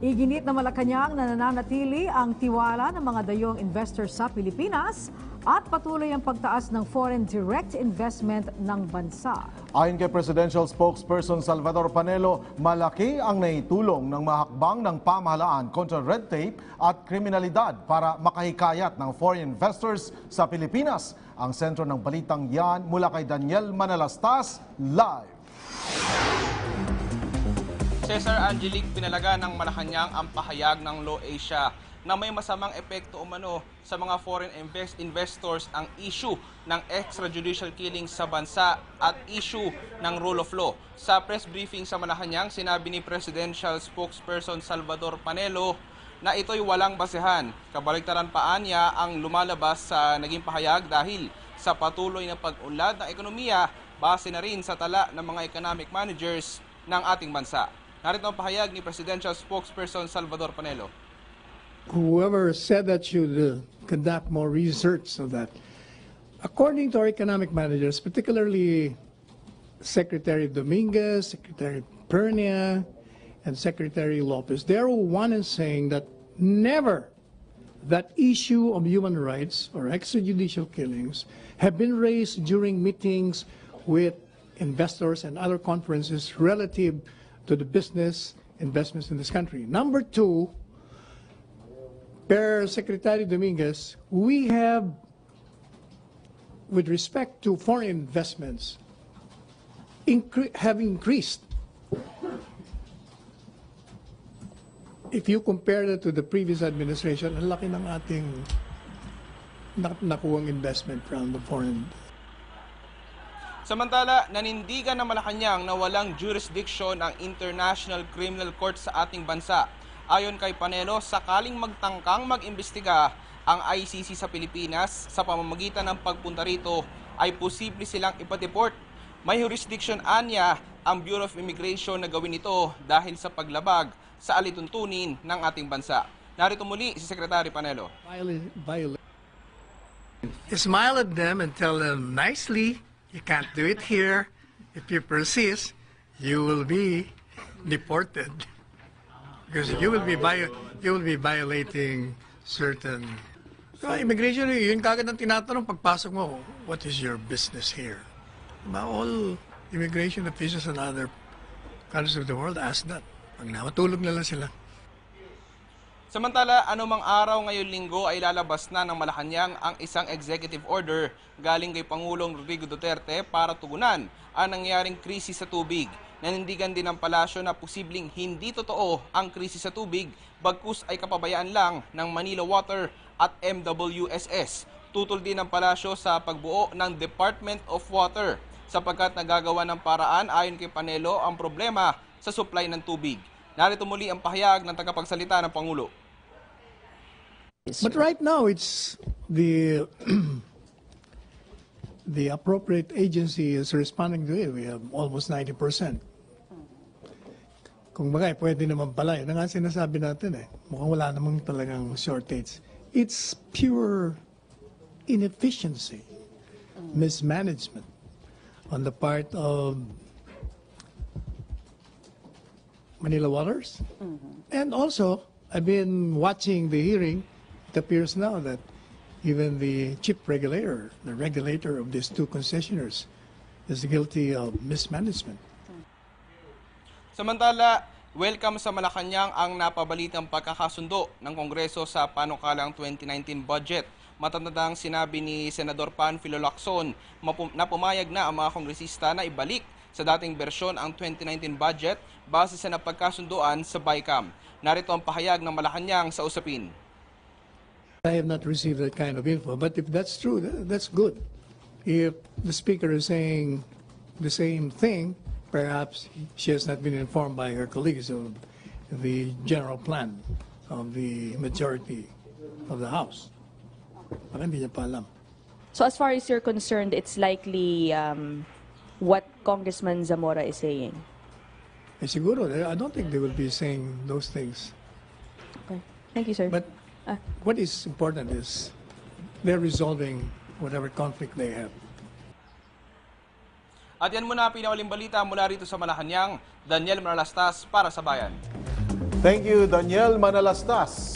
Iginit na Malacanang na nananatili ang tiwala ng mga dayong investors sa Pilipinas at patuloy ang pagtaas ng foreign direct investment ng bansa. Ayon kay Presidential Spokesperson Salvador Panelo, malaki ang naitulong ng mahakbang ng pamahalaan kontra red tape at kriminalidad para makahikayat ng foreign investors sa Pilipinas. Ang sentro ng balitang yan mula kay Daniel Manalastas, live. Cesar Angelic, pinalaga ng Malacanang ang pahayag ng Law Asia na may masamang epekto umano sa mga foreign investors ang issue ng extrajudicial killings sa bansa at issue ng rule of law. Sa press briefing sa Malacanang, sinabi ni Presidential Spokesperson Salvador Panelo na ito'y walang basehan. Kabaligtaran pa niya ang lumalabas sa naging pahayag dahil sa patuloy na pag-unlad ng ekonomiya base na rin sa tala ng mga economic managers ng ating bansa. Narito ang pahayag ni Presidential Spokesperson Salvador Panelo. Whoever said that should conduct more research of that. According to our economic managers, particularly Secretary Dominguez, Secretary Pernia, and Secretary Lopez, they're one in saying that never that issue of human rights or extrajudicial killings have been raised during meetings with investors and other conferences relative to the business investments in this country. Number two, per Secretary Dominguez, we have, with respect to foreign investments, have increased. If you compare that to the previous administration, ang laki ng ating nakuwang investment from the foreign. Samantala, nanindigan ng Malacanang na walang jurisdiction ang International Criminal Court sa ating bansa. Ayon kay Panelo, sakaling magtangkang mag-imbestiga ang ICC sa Pilipinas sa pamamagitan ng pagpunta rito, ay posible silang ipa-deport. May jurisdiction anya ang Bureau of Immigration na gawin ito dahil sa paglabag sa alituntunin ng ating bansa. Narito muli si Secretary Panelo. Smile at them and tell them nicely, you can't do it here. If you persist, you will be deported. Because you will be violating certain immigration. Yun kagad ang tinatanong pagpasok mo, what is your business here? All immigration officials in other countries of the world ask that. Pag namatulog na lang sila. Samantala, anumang araw ngayong linggo ay lalabas na ng Malacanang ang isang executive order galing kay Pangulong Rodrigo Duterte para tugunan ang nangyaring krisis sa tubig. Nanindigan din ng palasyo na posibleng hindi totoo ang krisis sa tubig, bagkus ay kapabayaan lang ng Manila Water at MWSS. Tutol din ng palasyo sa pagbuo ng Department of Water sapagkat nagagawa ng paraan ayon kay Panelo ang problema sa supply ng tubig. Narito muli ang pahayag ng tagapagsalita ng Pangulo. But right now, it's the the appropriate agency is responding to it. We have almost 90%. Kung bagay, pwede naman pala. Yun nga sinasabi natin eh. Mukhang wala namang talagang shortage. It's pure inefficiency, mismanagement on the part of Manila Waters. And also, I've been watching the hearing. It appears now that even the chief regulator, the regulator of these two concessionaires, is guilty of mismanagement. Samantala, welcome sa Malacanang ang napabalitang pagkakasundo ng Kongreso sa panukalang 2019 budget. Matatandang sinabi ni Senador Panfilo Lacson na pumayag na ang mga kongresista na ibalik sa dating bersyon ang 2019 budget base sa napagkasunduan sa BICAM. Narito ang pahayag ng Malacanang sa usapin. I have not received that kind of info, but if that's true, that's good. If the speaker is saying the same thing, perhaps she has not been informed by her colleagues of the general plan of the majority of the House. Baka hindi niya pa alam. So as far as you're concerned, it's likely what Congressman Zamora is saying? Siguro, I don't think they will be saying those things. Okay. Thank you, sir. But what is important is they're resolving whatever conflict they have. At yan muna ang pinakahuling balita mula rito sa Malacanang. Daniel Manalastas para sa Bayan. Thank you, Daniel Manalastas.